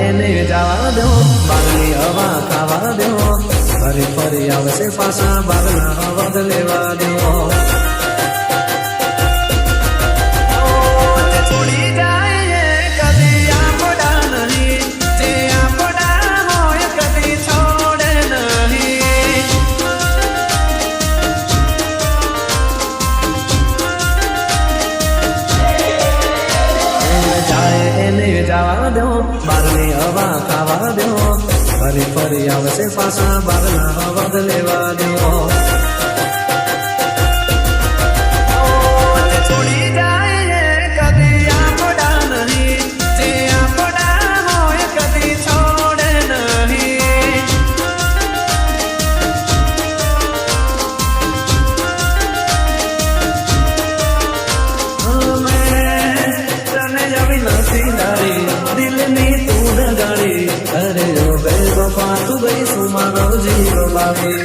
એને જવા દો બાગની હવા ખાવા દો ફરી ફરી આવશે પાછા બાગના હવા લેવા દો છોડી જાય કદી આપડા નહીં જે આપડા હોય કદી છોડે નહીં જાય એને જવા દો બાગની હવા ખાવા દો ફરી ફરી આવશે પાછા બાગના હવા લેવા દો છોડી જાય કદી આપડા નહીં જે આપડા હોય કદી છોડે નહીં તને આવી નથી દારી દિલની તું નગાડી અરે ઓ બે વફા તું ગઈ સુમાનો જીવ બાકી